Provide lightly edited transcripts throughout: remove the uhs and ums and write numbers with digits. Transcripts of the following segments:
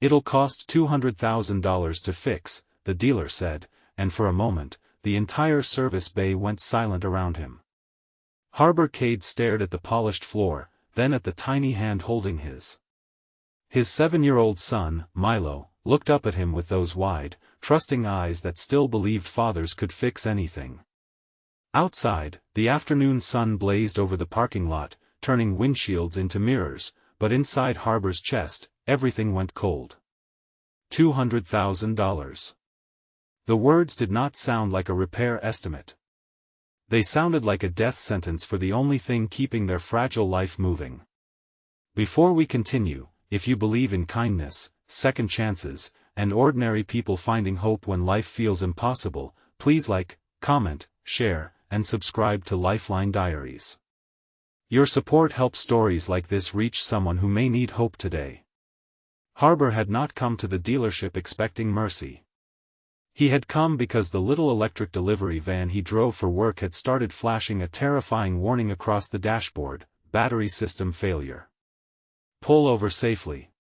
"It'll cost $200,000 to fix," the dealer said, and for a moment, the entire service bay went silent around him. Harbor Cade stared at the polished floor, then at the tiny hand holding his. His 7-year-old son, Milo, looked up at him with those wide, trusting eyes that still believed fathers could fix anything. Outside, the afternoon sun blazed over the parking lot, turning windshields into mirrors, but inside Harbor's chest, everything went cold. $200,000. The words did not sound like a repair estimate. They sounded like a death sentence for the only thing keeping their fragile life moving. Before we continue, if you believe in kindness, second chances, and ordinary people finding hope when life feels impossible, please like, comment, share, and subscribe to Lifeline Diaries. Your support helps stories like this reach someone who may need hope today. Harbor had not come to the dealership expecting mercy. He had come because the little electric delivery van he drove for work had started flashing a terrifying warning across the dashboard: battery system failure. Pull over safely.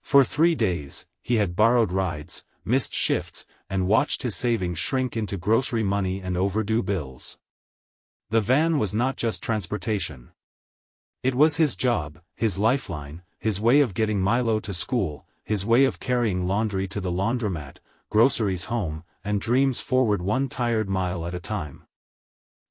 For 3 days, he had borrowed rides, missed shifts, and watched his savings shrink into grocery money and overdue bills. The van was not just transportation. It was his job, his lifeline, his way of getting Milo to school, his way of carrying laundry to the laundromat, groceries home, and dreams forward one tired mile at a time.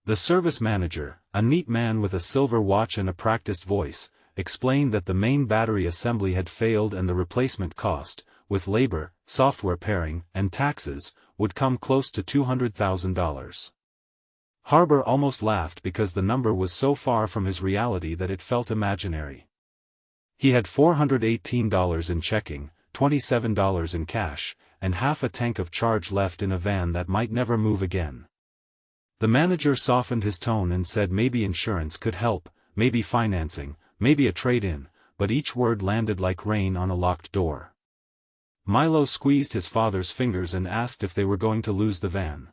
The service manager, a neat man with a silver watch and a practiced voice, explained that the main battery assembly had failed and the replacement cost, with labor, software pairing, and taxes, would come close to $200,000. Harbor almost laughed because the number was so far from his reality that it felt imaginary. He had $418 in checking, $27 in cash, and half a tank of charge left in a van that might never move again. The manager softened his tone and said maybe insurance could help, maybe financing, maybe a trade-in, but each word landed like rain on a locked door. Milo squeezed his father's fingers and asked if they were going to lose the van.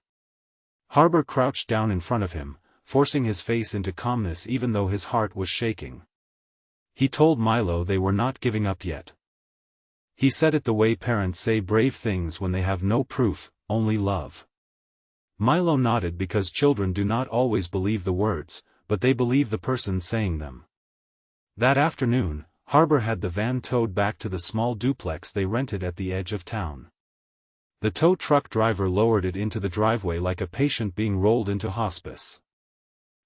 Harbor crouched down in front of him, forcing his face into calmness even though his heart was shaking. He told Milo they were not giving up yet. He said it the way parents say brave things when they have no proof, only love. Milo nodded because children do not always believe the words, but they believe the person saying them. That afternoon, Harbor had the van towed back to the small duplex they rented at the edge of town. The tow truck driver lowered it into the driveway like a patient being rolled into hospice.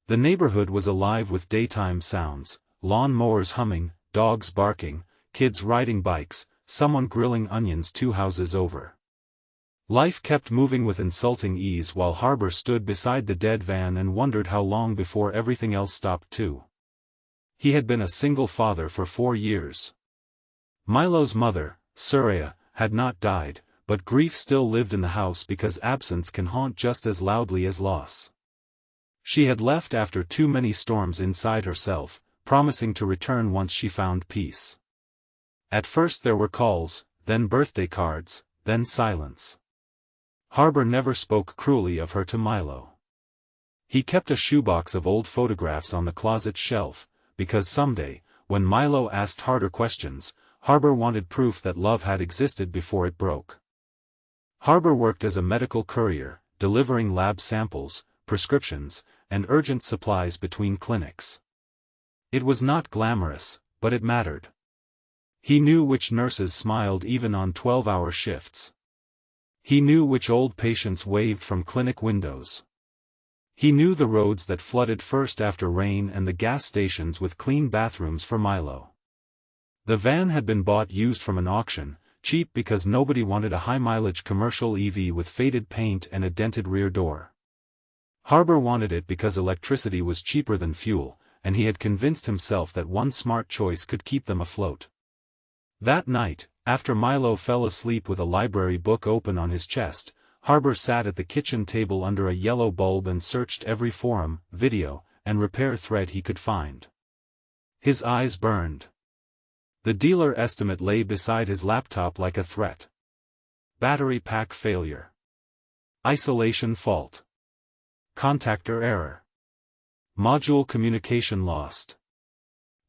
The neighborhood was alive with daytime sounds: lawn mowers humming, dogs barking, kids riding bikes, someone grilling onions 2 houses over. Life kept moving with insulting ease while Harbor stood beside the dead van and wondered how long before everything else stopped too. He had been a single father for 4 years. Milo's mother, Surya, had not died, but grief still lived in the house because absence can haunt just as loudly as loss. She had left after too many storms inside herself, promising to return once she found peace. At first there were calls, then birthday cards, then silence. Harbor never spoke cruelly of her to Milo. He kept a shoebox of old photographs on the closet shelf, because someday, when Milo asked harder questions, Harbor wanted proof that love had existed before it broke. Harbor worked as a medical courier, delivering lab samples, prescriptions, and urgent supplies between clinics. It was not glamorous, but it mattered. He knew which nurses smiled even on 12-hour shifts. He knew which old patients waved from clinic windows. He knew the roads that flooded first after rain and the gas stations with clean bathrooms for Milo. The van had been bought used from an auction, cheap because nobody wanted a high-mileage commercial EV with faded paint and a dented rear door. Harbor wanted it because electricity was cheaper than fuel, and he had convinced himself that one smart choice could keep them afloat. That night, after Milo fell asleep with a library book open on his chest, Harbor sat at the kitchen table under a yellow bulb and searched every forum, video, and repair thread he could find. His eyes burned. The dealer estimate lay beside his laptop like a threat. Battery pack failure. Isolation fault. Contactor error. Module communication lost.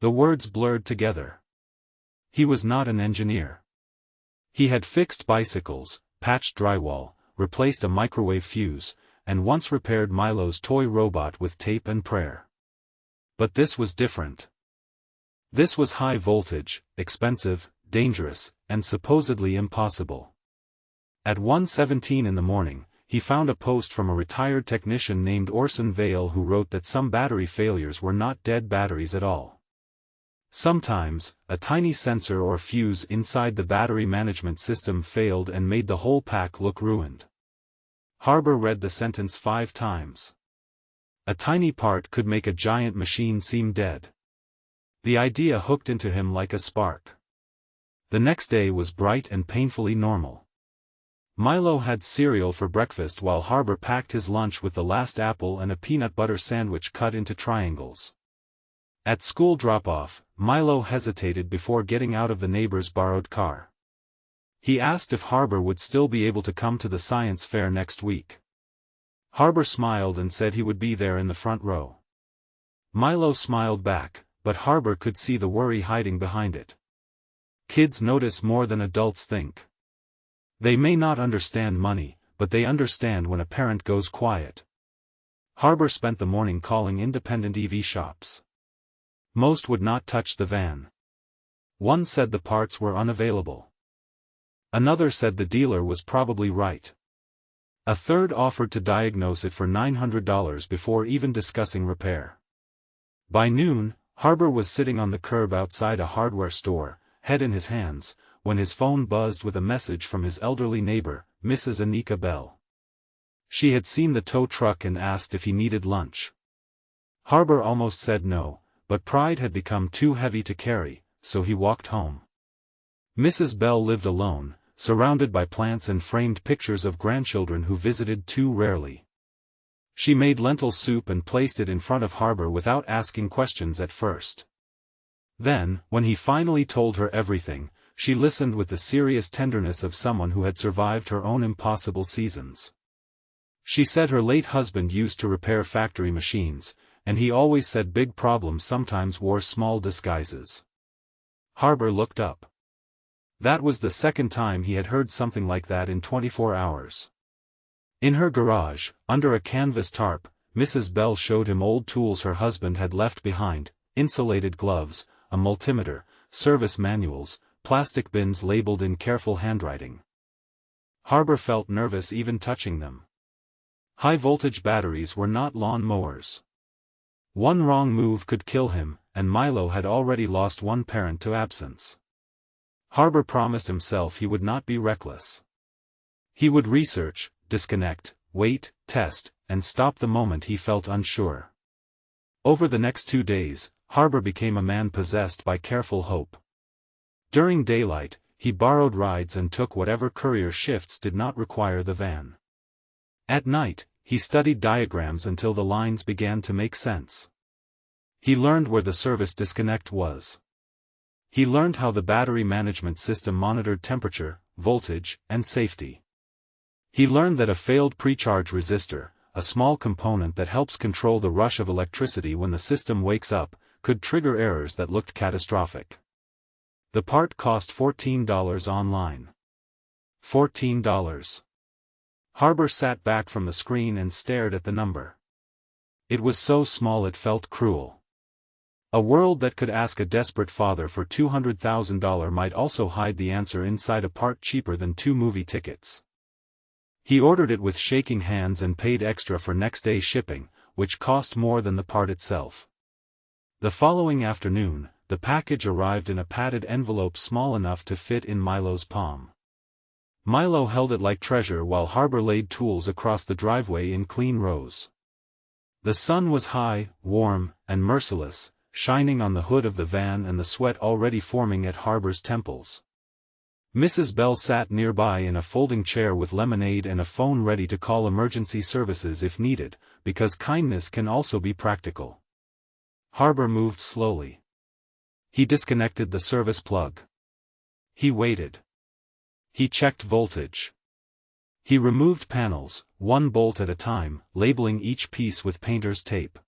The words blurred together. He was not an engineer. He had fixed bicycles, patched drywall, replaced a microwave fuse, and once repaired Milo's toy robot with tape and prayer. But this was different. This was high voltage, expensive, dangerous, and supposedly impossible. At 1:17 in the morning, he found a post from a retired technician named Orson Vale who wrote that some battery failures were not dead batteries at all. Sometimes, a tiny sensor or fuse inside the battery management system failed and made the whole pack look ruined. Harbor read the sentence 5 times. A tiny part could make a giant machine seem dead. The idea hooked into him like a spark. The next day was bright and painfully normal. Milo had cereal for breakfast while Harbor packed his lunch with the last apple and a peanut butter sandwich cut into triangles. At school drop-off, Milo hesitated before getting out of the neighbor's borrowed car. He asked if Harbor would still be able to come to the science fair next week. Harbor smiled and said he would be there in the front row. Milo smiled back, but Harbor could see the worry hiding behind it. Kids notice more than adults think. They may not understand money, but they understand when a parent goes quiet. Harbor spent the morning calling independent EV shops. Most would not touch the van. One said the parts were unavailable. Another said the dealer was probably right. A third offered to diagnose it for $900 before even discussing repair. By noon, Harbor was sitting on the curb outside a hardware store, head in his hands, when his phone buzzed with a message from his elderly neighbor, Mrs. Anika Bell. She had seen the tow truck and asked if he needed lunch. Harbor almost said no, but pride had become too heavy to carry, so he walked home. Mrs. Bell lived alone, surrounded by plants and framed pictures of grandchildren who visited too rarely. She made lentil soup and placed it in front of Harbor without asking questions at first. Then, when he finally told her everything, she listened with the serious tenderness of someone who had survived her own impossible seasons. She said her late husband used to repair factory machines, and he always said big problems sometimes wore small disguises. Harbor looked up. That was the second time he had heard something like that in 24 hours. In her garage, under a canvas tarp, Mrs. Bell showed him old tools her husband had left behind, insulated gloves, a multimeter, service manuals, plastic bins labeled in careful handwriting. Harbor felt nervous even touching them. High-voltage batteries were not lawn mowers. One wrong move could kill him, and Milo had already lost one parent to absence. Harbor promised himself he would not be reckless. He would research, disconnect, wait, test, and stop the moment he felt unsure. Over the next 2 days, Harbor became a man possessed by careful hope. During daylight, he borrowed rides and took whatever courier shifts did not require the van. At night, he studied diagrams until the lines began to make sense. He learned where the service disconnect was. He learned how the battery management system monitored temperature, voltage, and safety. He learned that a failed precharge resistor, a small component that helps control the rush of electricity when the system wakes up, could trigger errors that looked catastrophic. The part cost $14 online. $14. Harbor sat back from the screen and stared at the number. It was so small it felt cruel. A world that could ask a desperate father for $200,000 might also hide the answer inside a part cheaper than 2 movie tickets. He ordered it with shaking hands and paid extra for next-day shipping, which cost more than the part itself. The following afternoon, the package arrived in a padded envelope small enough to fit in Milo's palm. Milo held it like treasure while Harbor laid tools across the driveway in clean rows. The sun was high, warm, and merciless, shining on the hood of the van and the sweat already forming at Harbor's temples. Mrs. Bell sat nearby in a folding chair with lemonade and a phone ready to call emergency services if needed, because kindness can also be practical. Harbor moved slowly. He disconnected the service plug. He waited. He checked voltage. He removed panels, one bolt at a time, labeling each piece with painter's tape.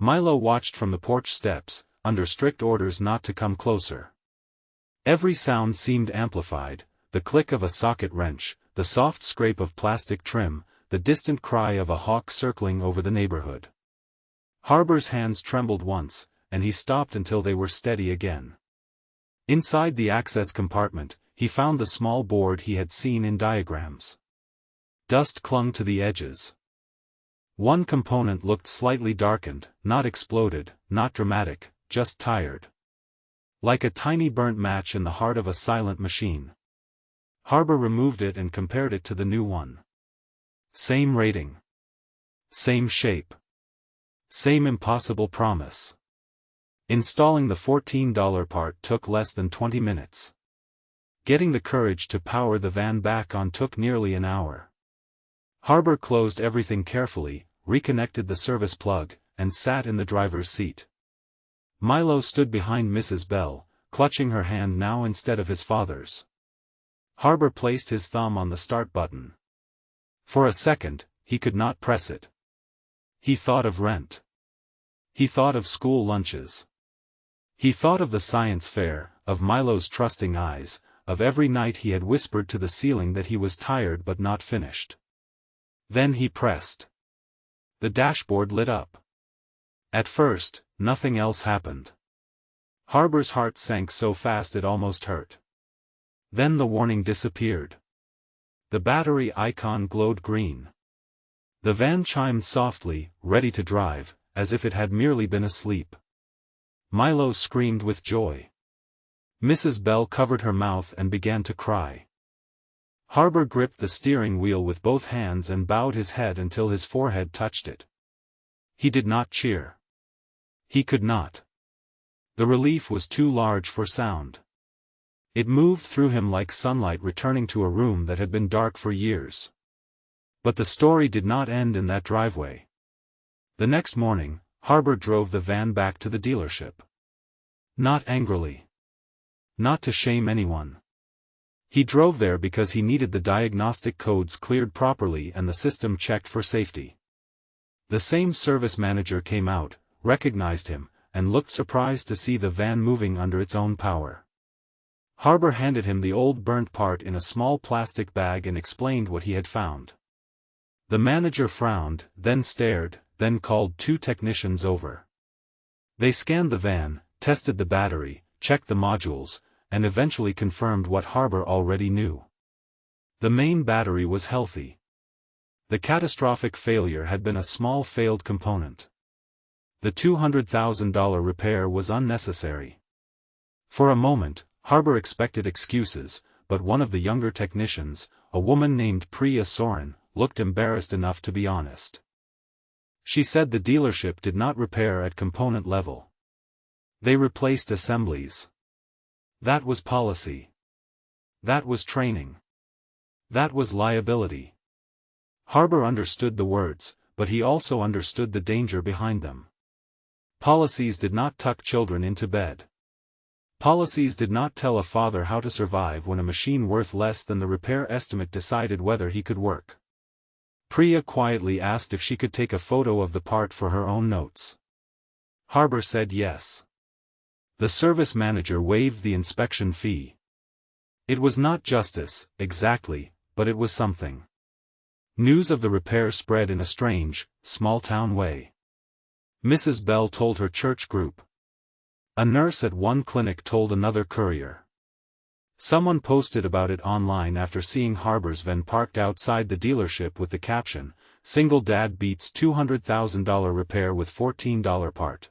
Milo watched from the porch steps, under strict orders not to come closer. Every sound seemed amplified, the click of a socket wrench, the soft scrape of plastic trim, the distant cry of a hawk circling over the neighborhood. Harbor's hands trembled once, and he stopped until they were steady again. Inside the access compartment, he found the small board he had seen in diagrams. Dust clung to the edges. One component looked slightly darkened, not exploded, not dramatic, just tired. Like a tiny burnt match in the heart of a silent machine. Harbor removed it and compared it to the new one. Same rating. Same shape. Same impossible promise. Installing the $14 part took less than 20 minutes. Getting the courage to power the van back on took nearly an hour. Harbor closed everything carefully, reconnected the service plug, and sat in the driver's seat. Milo stood behind Mrs. Bell, clutching her hand now instead of his father's. Harbor placed his thumb on the start button. For a second, he could not press it. He thought of rent. He thought of school lunches. He thought of the science fair, of Milo's trusting eyes, of every night he had whispered to the ceiling that he was tired but not finished. Then he pressed. The dashboard lit up. At first, nothing else happened. Harbor's heart sank so fast it almost hurt. Then the warning disappeared. The battery icon glowed green. The van chimed softly, ready to drive, as if it had merely been asleep. Milo screamed with joy. Mrs. Bell covered her mouth and began to cry. Harbor gripped the steering wheel with both hands and bowed his head until his forehead touched it. He did not cheer. He could not. The relief was too large for sound. It moved through him like sunlight returning to a room that had been dark for years. But the story did not end in that driveway. The next morning, Harbor drove the van back to the dealership. Not angrily. Not to shame anyone. He drove there because he needed the diagnostic codes cleared properly and the system checked for safety. The same service manager came out, recognized him, and looked surprised to see the van moving under its own power. Harbor handed him the old burnt part in a small plastic bag and explained what he had found. The manager frowned, then stared, then called 2 technicians over. They scanned the van, tested the battery, checked the modules, and eventually confirmed what Harbor already knew. The main battery was healthy. The catastrophic failure had been a small failed component. The $200,000 repair was unnecessary. For a moment, Harbor expected excuses, but one of the younger technicians, a woman named Priya Soren, looked embarrassed enough to be honest. She said the dealership did not repair at component level. They replaced assemblies. That was policy. That was training. That was liability. Harbor understood the words, but he also understood the danger behind them. Policies did not tuck children into bed. Policies did not tell a father how to survive when a machine worth less than the repair estimate decided whether he could work. Priya quietly asked if she could take a photo of the part for her own notes. Harbor said yes. The service manager waived the inspection fee. It was not justice, exactly, but it was something. News of the repair spread in a strange, small-town way. Mrs. Bell told her church group. A nurse at one clinic told another courier. Someone posted about it online after seeing Harbor's van parked outside the dealership with the caption, "Single dad beats $200,000 repair with $14 part."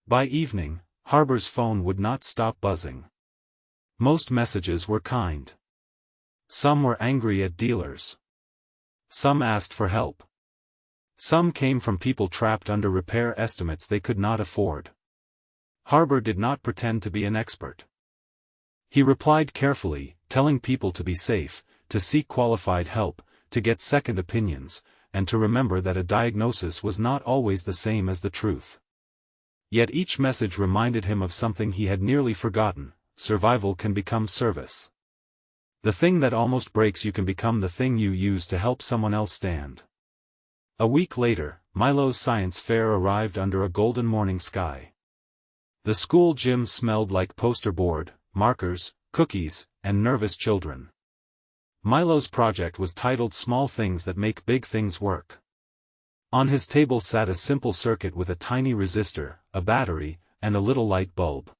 By evening, Harbor's phone would not stop buzzing. Most messages were kind. Some were angry at dealers. Some asked for help. Some came from people trapped under repair estimates they could not afford. Harbor did not pretend to be an expert. He replied carefully, telling people to be safe, to seek qualified help, to get second opinions, and to remember that a diagnosis was not always the same as the truth. Yet each message reminded him of something he had nearly forgotten: survival can become service. The thing that almost breaks you can become the thing you use to help someone else stand. A week later, Milo's science fair arrived under a golden morning sky. The school gym smelled like poster board, markers, cookies, and nervous children. Milo's project was titled Small Things That Make Big Things Work. On his table sat a simple circuit with a tiny resistor, a battery, and a little light bulb.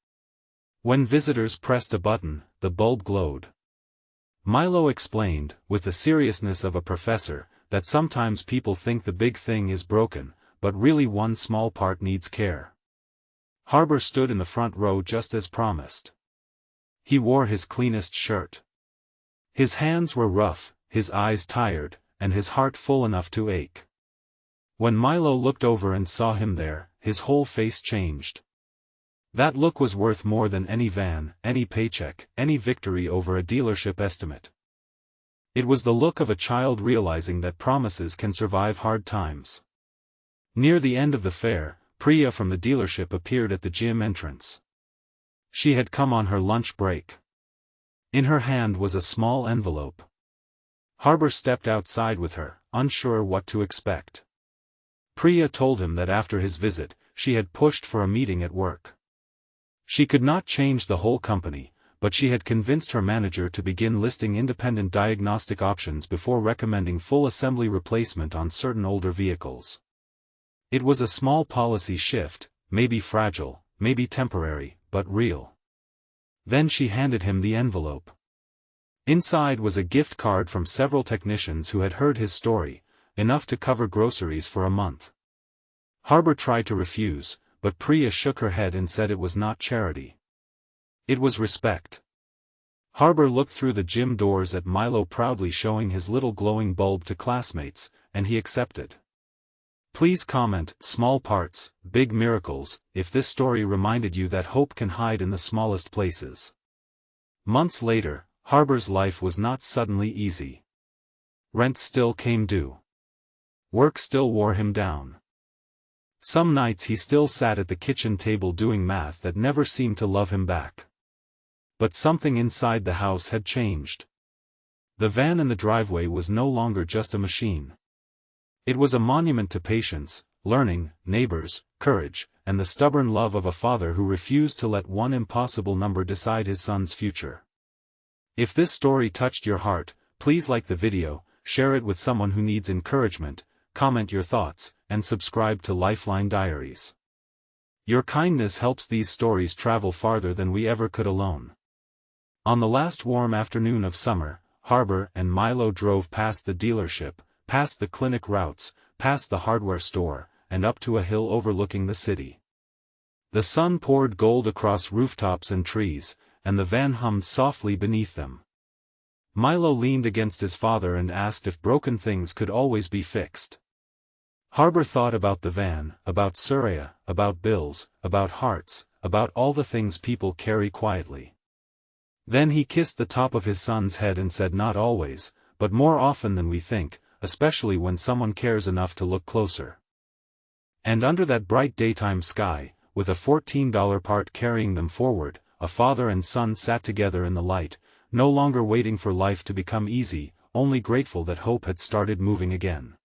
When visitors pressed a button, the bulb glowed. Milo explained, with the seriousness of a professor, that sometimes people think the big thing is broken, but really one small part needs care. Harbor stood in the front row just as promised. He wore his cleanest shirt. His hands were rough, his eyes tired, and his heart full enough to ache. When Milo looked over and saw him there, his whole face changed. That look was worth more than any van, any paycheck, any victory over a dealership estimate. It was the look of a child realizing that promises can survive hard times. Near the end of the fair, Priya from the dealership appeared at the gym entrance. She had come on her lunch break. In her hand was a small envelope. Harbor stepped outside with her, unsure what to expect. Priya told him that after his visit, she had pushed for a meeting at work. She could not change the whole company, but she had convinced her manager to begin listing independent diagnostic options before recommending full assembly replacement on certain older vehicles. It was a small policy shift, maybe fragile, maybe temporary, but real. Then she handed him the envelope. Inside was a gift card from several technicians who had heard his story, enough to cover groceries for a month. Harbor tried to refuse, but Priya shook her head and said it was not charity. It was respect. Harbor looked through the gym doors at Milo proudly showing his little glowing bulb to classmates, and he accepted. Please comment, small parts, big miracles, if this story reminded you that hope can hide in the smallest places. Months later, Harbor's life was not suddenly easy. Rent still came due. Work still wore him down. Some nights he still sat at the kitchen table doing math that never seemed to love him back. But something inside the house had changed. The van in the driveway was no longer just a machine. It was a monument to patience, learning, neighbors, courage, and the stubborn love of a father who refused to let one impossible number decide his son's future. If this story touched your heart, please like the video, share it with someone who needs encouragement, comment your thoughts, and subscribe to Lifeline Diaries. Your kindness helps these stories travel farther than we ever could alone. On the last warm afternoon of summer, Harbor and Milo drove past the dealership, past the clinic routes, past the hardware store, and up to a hill overlooking the city. The sun poured gold across rooftops and trees, and the van hummed softly beneath them. Milo leaned against his father and asked if broken things could always be fixed. Harbor thought about the van, about Surya, about bills, about hearts, about all the things people carry quietly. Then he kissed the top of his son's head and said, not always, but more often than we think, especially when someone cares enough to look closer. And under that bright daytime sky, with a $14 part carrying them forward, a father and son sat together in the light, no longer waiting for life to become easy, only grateful that hope had started moving again.